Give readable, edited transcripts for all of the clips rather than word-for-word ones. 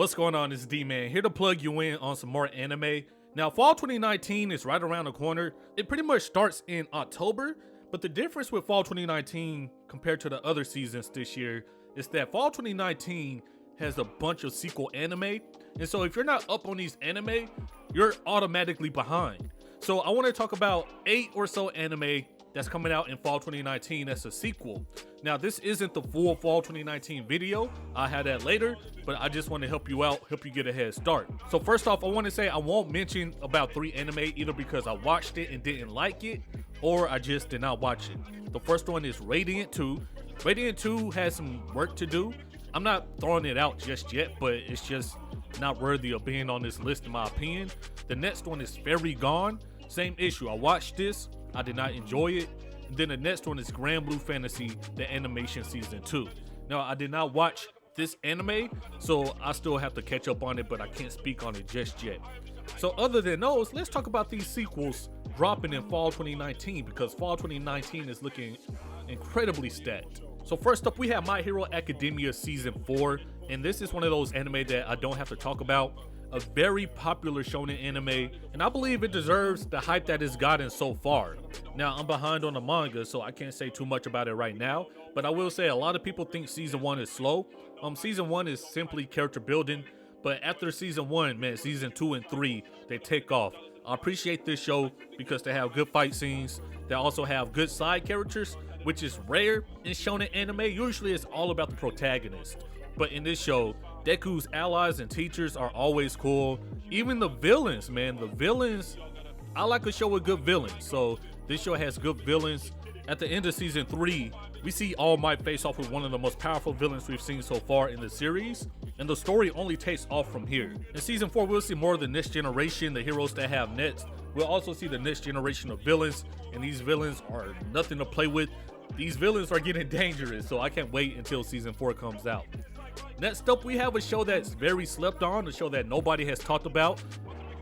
What's going on? It's D-Man here to plug you in on some more anime. Now, fall 2019 is right around the corner. It pretty much starts in October, but the difference with fall 2019 compared to the other seasons this year is that fall 2019 has a bunch of sequel anime, and so if you're not up on these anime, you're automatically behind. So I want to talk about 8 or so anime that's coming out in fall 2019 as a sequel. Now, this isn't the full fall 2019 video. I had that later, but I just want to help you out, help you get a head start. So first off, I want to say I won't mention about 3 anime either because I watched it and didn't like it, or I just did not watch it. The first one is Radiant 2. Radiant 2 has some work to do. I'm not throwing it out just yet, but it's just not worthy of being on this list in my opinion. The next one is Fairy Gone. Same issue. I watched this, I did not enjoy it. And then the next one is Grand Blue Fantasy, the animation season 2. Now, I did not watch this anime, so I still have to catch up on it, but I can't speak on it just yet. So other than those, let's talk about these sequels dropping in fall 2019, because fall 2019 is looking incredibly stacked. So first up, we have My Hero Academia season 4, and this is one of those anime that I don't have to talk about. A very popular shonen anime, and I believe it deserves the hype that it's gotten so far. Now, I'm behind on the manga, so I can't say too much about it right now, but I will say a lot of people think season 1 is slow. Season 1 is simply character building, but after season 1, man, season 2 and 3, they take off. I appreciate this show because they have good fight scenes. They also have good side characters, which is rare in shonen anime. Usually it's all about the protagonist, but in this show, Deku's allies and teachers are always cool. Even the villains, man, the villains, I like a show with good villains, so this show has good villains. At the end of season 3, we see All Might face off with one of the most powerful villains we've seen so far in the series, and the story only takes off from here. In season 4, we'll see more of the next generation, the heroes that have next. We'll also see the next generation of villains, and these villains are nothing to play with. These villains are getting dangerous, so I can't wait until season 4 comes out. Next up, we have a show that's very slept on, a show that nobody has talked about,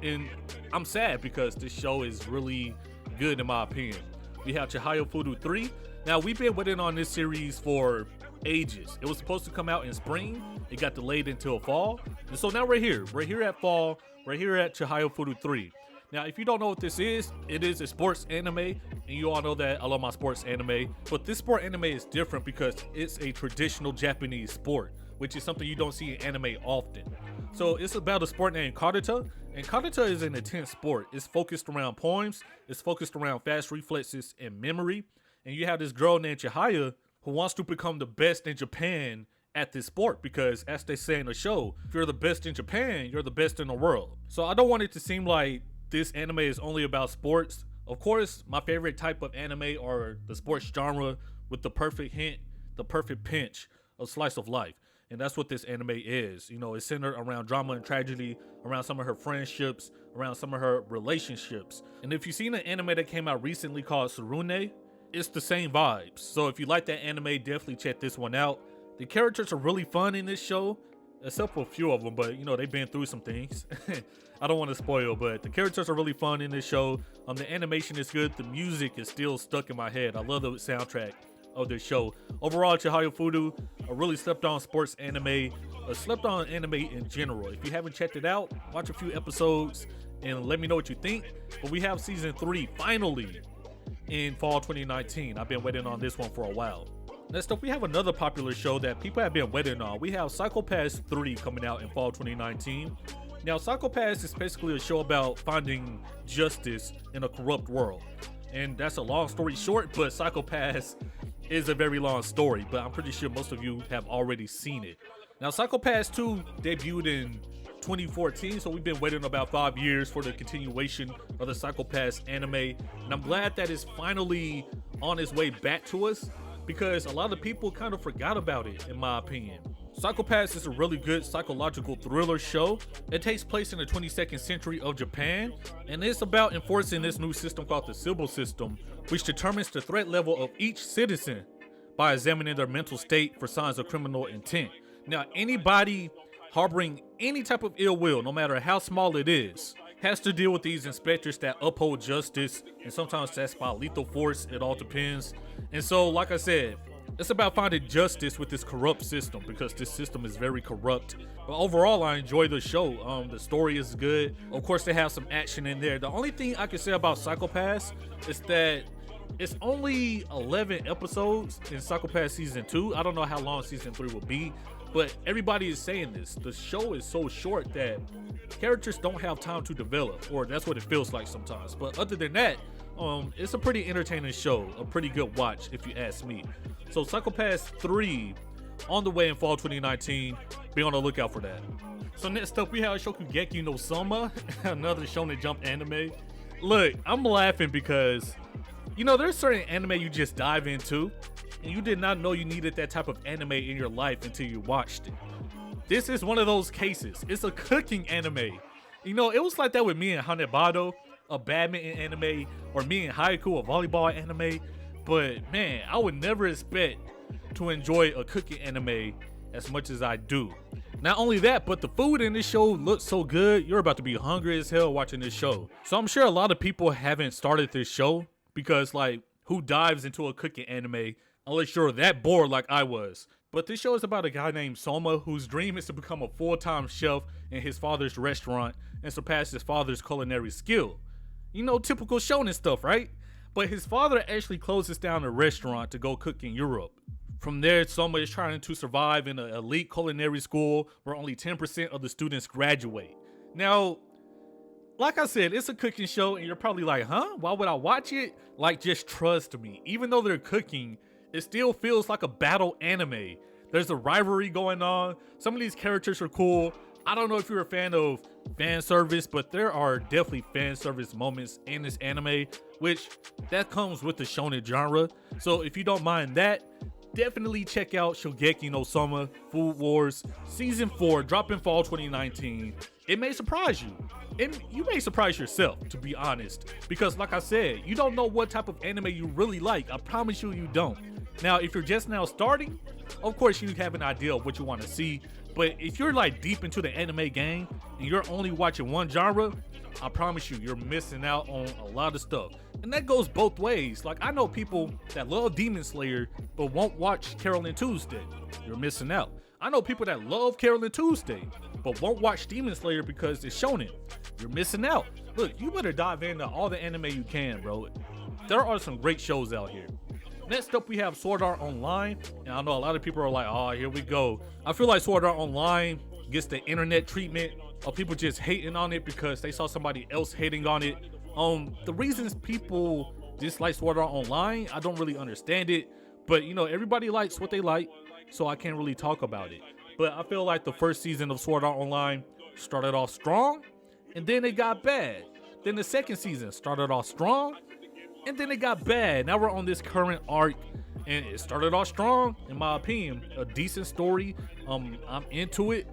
and I'm sad because this show is really good in my opinion. We have Chihaya Furu 3. Now, we've been waiting on this series for ages. It was supposed to come out in spring, it got delayed until fall, and so now we're here at fall, we're here at Chihaya Furu 3. Now, if you don't know what this is, it is a sports anime, and you all know that I love my sports anime, but this sport anime is different because it's a traditional Japanese sport, which is something you don't see in anime often. So it's about a sport named Karate, and Karate is an intense sport. It's focused around poems, it's focused around fast reflexes and memory, and you have this girl named Chihaya who wants to become the best in Japan at this sport, because as they say in the show, if you're the best in Japan, you're the best in the world. So I don't want it to seem like this anime is only about sports. Of course, my favorite type of anime are the sports genre with the perfect hint, the perfect pinch of slice of life. And that's what this anime is. You know, it's centered around drama and tragedy, around some of her friendships, around some of her relationships. And if you've seen an anime that came out recently called Tsurune, it's the same vibes. So if you like that anime, definitely check this one out. The characters are really fun in this show, except for a few of them, but you know, they've been through some things. I don't want to spoil, but the characters are really fun in this show. The animation is good. The music is still stuck in my head. I love the soundtrack of this show. Overall, Chihaya Furu, a really slept on sports anime, a slept on anime in general. If you haven't checked it out, watch a few episodes and let me know what you think. But we have season 3 finally in fall 2019. I've been waiting on this one for a while. Next up, we have another popular show that people have been waiting on. We have Psychopaths 3 coming out in fall 2019. Now, Psychopaths is basically a show about finding justice in a corrupt world. And that's a long story short, but Psychopaths is a very long story, but I'm pretty sure most of you have already seen it. Now, Psychopaths 2 debuted in 2014, so we've been waiting about 5 years for the continuation of the Psychopaths anime, and I'm glad that it's finally on its way back to us, because a lot of people kind of forgot about it, in my opinion. Psychopaths is a really good psychological thriller show. It takes place in the 22nd century of Japan, and it's about enforcing this new system called the Sybil system, which determines the threat level of each citizen by examining their mental state for signs of criminal intent. Now, anybody harboring any type of ill will, no matter how small it is, has to deal with these inspectors that uphold justice, and sometimes that's by lethal force. It all depends. And so, like I said, It's about finding justice with this corrupt system because this system is very corrupt. But overall, I enjoy the show. The story is good. Of course, they have some action in there. The only thing I can say about Psychopaths is that it's only 11 episodes in Psychopaths season 2. I don't know how long season 3 will be, but everybody is saying this. The show is so short that characters don't have time to develop, or that's what it feels like sometimes. But other than that, it's a pretty entertaining show, a pretty good watch if you ask me. So Psychopaths 3 on the way in fall 2019. Be on the lookout for that. So next up we have Shokugeki no Soma, another Shonen Jump anime. Look, I'm laughing because, you know, there's certain anime you just dive into and you did not know you needed that type of anime in your life until you watched it. This is one of those cases. It's a cooking anime. You know, it was like that with me and Hanebado, a badminton anime, or me and Haiku, a volleyball anime. But man, I would never expect to enjoy a cooking anime as much as I do. Not only that, but the food in this show looks so good, you're about to be hungry as hell watching this show. So I'm sure a lot of people haven't started this show because, like, who dives into a cooking anime unless you're that bored like I was? But this show is about a guy named Soma whose dream is to become a full-time chef in his father's restaurant and surpass his father's culinary skill. You know, typical shonen stuff, right? But his father actually closes down a restaurant to go cook in Europe. From there, Soma is trying to survive in an elite culinary school where only 10% of the students graduate. Now, like I said, it's a cooking show and you're probably like, huh? Why would I watch it? Like, just trust me. Even though they're cooking, it still feels like a battle anime. There's a rivalry going on. Some of these characters are cool. I don't know if you're a fan of fan service, but there are definitely fan service moments in this anime, which that comes with the shonen genre. So if you don't mind that, definitely check out Shokugeki no Soma Food Wars Season 4, dropping fall 2019. It may surprise you. And you may surprise yourself, to be honest. Because like I said, you don't know what type of anime you really like. I promise you, you don't. Now, if you're just now starting, of course you have an idea of what you want to see. But if you're like deep into the anime game and you're only watching one genre, I promise you, you're missing out on a lot of stuff. And that goes both ways. Like, I know people that love Demon Slayer but won't watch Carole & Tuesday. You're missing out. I know people that love Carole & Tuesday but won't watch Demon Slayer because it's shonen. You're missing out. Look, you better dive into all the anime you can, bro. There are some great shows out here. Next up, we have Sword Art Online, and I know a lot of people are like, oh, here we go. I feel like Sword Art Online gets the internet treatment of people just hating on it because they saw somebody else hating on it. The reasons people dislike Sword Art Online, I don't really understand it, but you know, everybody likes what they like, so I can't really talk about it. But I feel like the first season of Sword Art Online started off strong, and then it got bad. Then the second season started off strong, and then it got bad. Now we're on this current arc, and it started off strong, in my opinion. A decent story. I'm into it,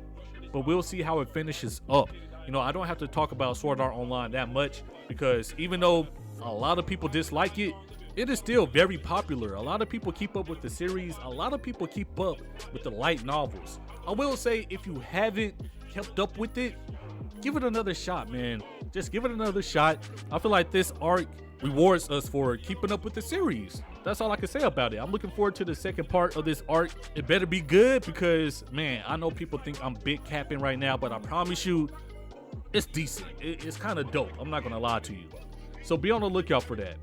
but we'll see how it finishes up. You know, I don't have to talk about Sword Art Online that much because even though a lot of people dislike it, it is still very popular. A lot of people keep up with the series. A lot of people keep up with the light novels. I will say, if you haven't kept up with it, give it another shot, man. Just give it another shot. I feel like this arc rewards us for keeping up with the series. That's all I can say about it. I'm looking forward to the second part of this arc. It better be good because, man, I know people think I'm big capping right now, but I promise you, it's decent. It's kind of dope. I'm not gonna lie to you. So be on the lookout for that.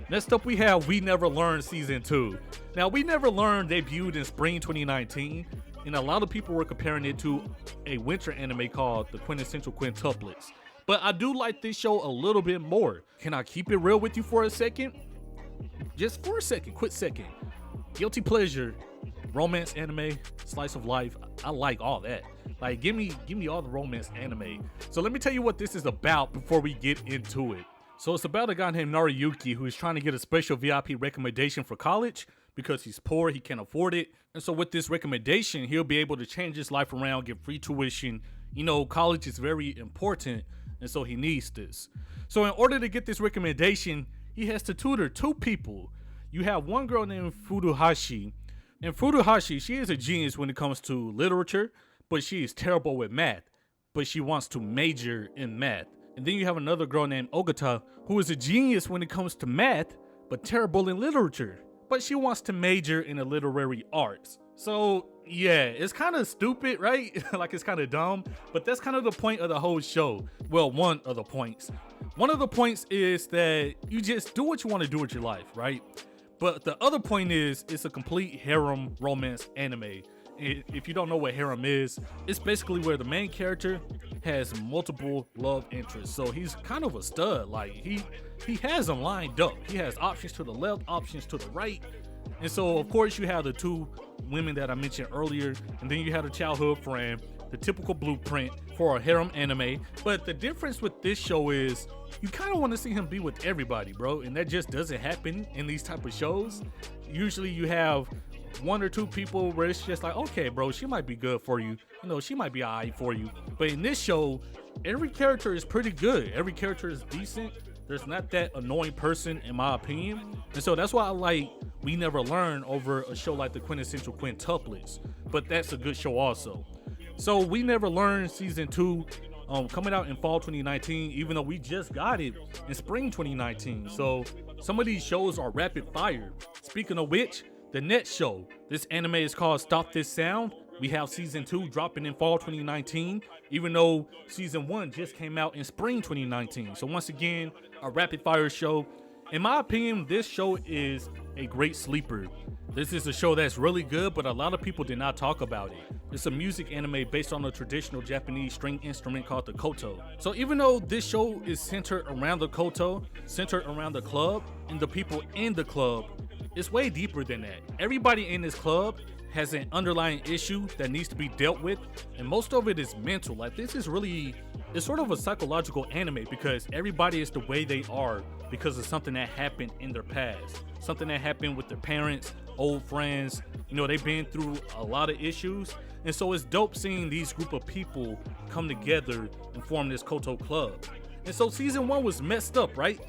Next up, we have We Never Learn Season 2. Now, We Never Learn debuted in spring 2019, and a lot of people were comparing it to a winter anime called The Quintessential Quintuplets. But I do like this show a little bit more. Can I keep it real with you for a second? Just for a second, quick second. Guilty pleasure, romance anime, slice of life. I like all that. Like, give me all the romance anime. So let me tell you what this is about before we get into it. So it's about a guy named Nariyuki who is trying to get a special VIP recommendation for college because he's poor, he can't afford it. And so with this recommendation, he'll be able to change his life around, get free tuition. You know, college is very important, and so he needs this. So in order to get this recommendation, he has to tutor two people. You have one girl named Furuhashi. And Furuhashi, she is a genius when it comes to literature, but she is terrible with math. But she wants to major in math. And then you have another girl named Ogata, who is a genius when it comes to math, but terrible in literature. but she wants to major in the literary arts. So yeah, it's kind of stupid, right? Like it's kind of dumb, but that's kind of the point of the whole show. Well, one of the points. One of the points is that you just do what you want to do with your life, right? But the other point is it's a complete harem romance anime. If you don't know what harem is, it's basically where the main character has multiple love interests. So he's kind of a stud. Like he has them lined up. He has options to the left, options to the right. And so of course you have the two women that I mentioned earlier, and then you have a childhood friend, the typical blueprint for a harem anime. But the difference with this show is you kind of want to see him be with everybody, bro, and that just doesn't happen in these type of shows. Usually you have one or two people where it's just like, okay, bro, she might be good for you, you know, she might be alright for you. But in this show, every character is pretty good. Every character is decent. There's not that annoying person, in my opinion. And so that's why I like We Never Learn over a show like the quintessential quintuplets. But that's a good show also. So We Never Learn season 2 coming out in fall 2019, even though we just got it in spring 2019. So some of these shows are rapid fire. Speaking of which, the next show, this anime is called Stop This Sound. We have season 2 dropping in fall 2019, even though season 1 just came out in spring 2019. So once again, a rapid fire show. In my opinion, this show is a great sleeper. This is a show that's really good, but a lot of people did not talk about it. It's a music anime based on a traditional Japanese string instrument called the koto. So even though this show is centered around the koto, centered around the club and the people in the club, it's way deeper than that. Everybody in this club has an underlying issue that needs to be dealt with, and most of it is mental. Like this is really, it's sort of a psychological anime because everybody is the way they are because of something that happened in their past, something that happened with their parents, old friends. You know, they've been through a lot of issues, and so it's dope seeing these group of people come together and form this koto club. And so season 1 was messed up, right?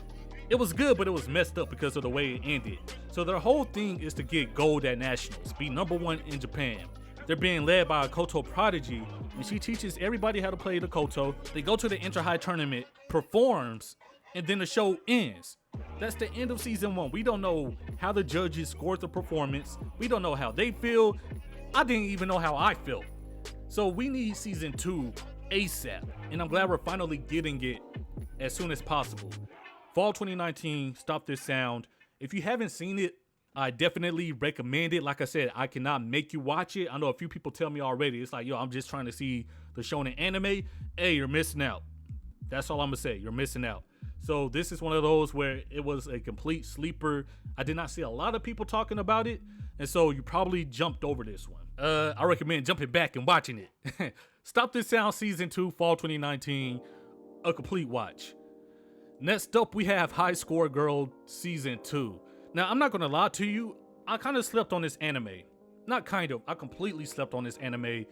It was good, but it was messed up because of the way it ended. So their whole thing is to get gold at nationals, be #1 in Japan. They're being led by a koto prodigy, and she teaches everybody how to play the koto. They go to the inter-high tournament, performs, and then the show ends. That's the end of season 1. We don't know how the judges scored the performance. We don't know how they feel. I didn't even know how I felt. So we need season 2 ASAP, and I'm glad we're finally getting it as soon as possible. Fall 2019, Stop This Sound. If you haven't seen it, I definitely recommend it. Like I said, I cannot make you watch it. I know a few people tell me already. It's like, yo, I'm just trying to see the shonen anime. Hey, you're missing out. That's all I'm gonna say. You're missing out. So this is one of those where it was a complete sleeper. I did not see a lot of people talking about it, and so you probably jumped over this one. I recommend jumping back and watching it. Stop This Sound season 2, fall 2019, a complete watch. Next up, we have High Score Girl season 2. Now, I'm not gonna lie to you, I kind of slept on this anime. Not kind of, I completely slept on this anime.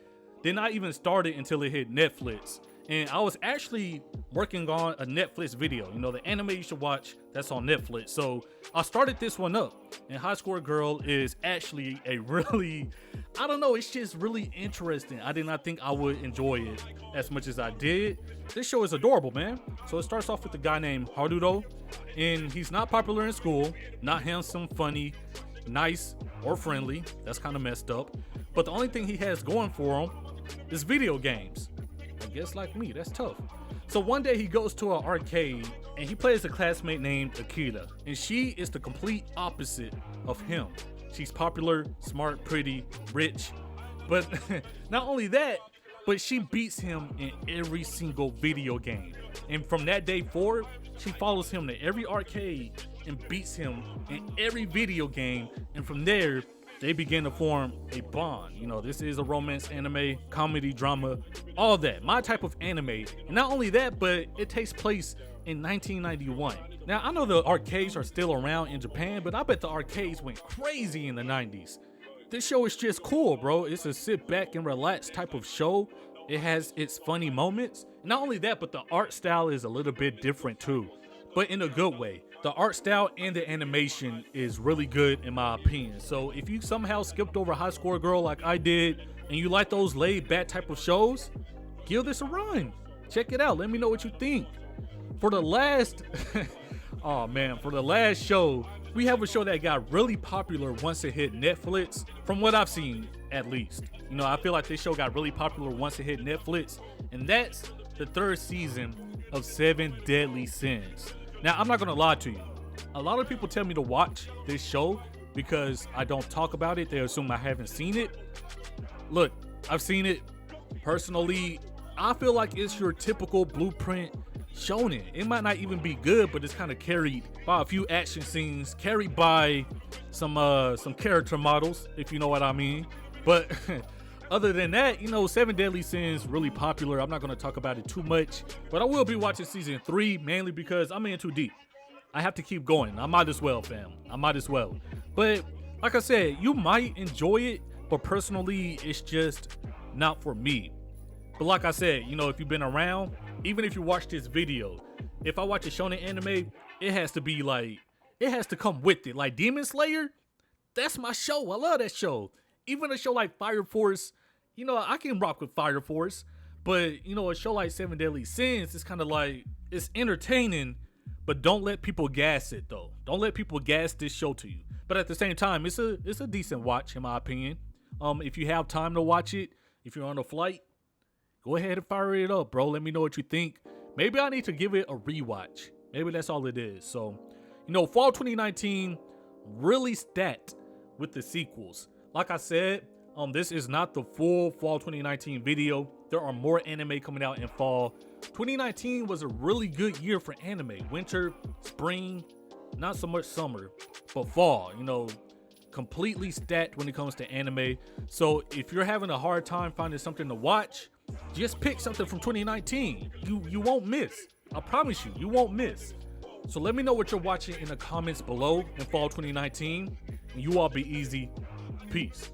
Did not even start it until it hit Netflix. And I was actually working on a Netflix video, you know, the anime you should watch that's on Netflix. So I started this one up, and High Score Girl is actually a really, I don't know, it's just really interesting. I did not think I would enjoy it as much as I did. This show is adorable, man. So it starts off with a guy named Haruto, and he's not popular in school, not handsome, funny, nice, or friendly. That's kind of messed up. But the only thing he has going for him is video games. I guess like me, that's tough. So one day he goes to an arcade and he plays a classmate named Akira, and she is the complete opposite of him. She's popular, smart, pretty, rich, but not only that, but she beats him in every single video game. And from that day forward, she follows him to every arcade and beats him in every video game, and from there, they begin to form a bond. You know, this is a romance anime, comedy, drama, all that. My type of anime. And not only that, but it takes place in 1991. Now, I know the arcades are still around in Japan, but I bet the arcades went crazy in the 90s. This show is just cool, bro. It's a sit back and relax type of show. It has its funny moments. Not only that, but the art style is a little bit different too, but in a good way. The art style and the animation is really good in my opinion. So if you somehow skipped over High Score Girl like I did, and you like those laid back type of shows, give this a run. Check it out. Let me know what you think. For the last, oh man, for the last show, we have a show that got really popular once it hit Netflix, from what I've seen at least. You know, I feel like this show got really popular once it hit Netflix, and that's the 3rd season of 7 Deadly Sins. Now, I'm not gonna lie to you. A lot of people tell me to watch this show because I don't talk about it. They assume I haven't seen it. Look, I've seen it. Personally, I feel like it's your typical blueprint shonen. It might not even be good, but it's kind of carried by a few action scenes, carried by some character models, if you know what I mean. But other than that, you know, 7 Deadly Sins, really popular. I'm not going to talk about it too much, but I will be watching season 3, mainly because I'm in too deep. I have to keep going. I might as well, fam. I might as well. But like I said, you might enjoy it, but personally, it's just not for me. But like I said, you know, if you've been around, even if you watch this video, if I watch a shonen anime, it has to be like, it has to come with it. Like Demon Slayer, that's my show. I love that show. Even a show like Fire Force, you know, I can rock with Fire Force. But, you know, a show like 7 Deadly Sins, it's kind of like, it's entertaining, but don't let people gas it though. Don't let people gas this show to you. But at the same time, it's a decent watch in my opinion. If you have time to watch it, if you're on a flight, go ahead and fire it up, bro. Let me know what you think. Maybe I need to give it a rewatch. Maybe that's all it is. So, you know, fall 2019 really stacked with the sequels. Like I said, this is not the full fall 2019 video. There are more anime coming out in fall. 2019 was a really good year for anime. Winter, spring, not so much summer, but fall, you know, completely stacked when it comes to anime. So if you're having a hard time finding something to watch, just pick something from 2019. You won't miss. I promise you, you won't miss. So let me know what you're watching in the comments below in fall 2019. And you all be easy. Peace.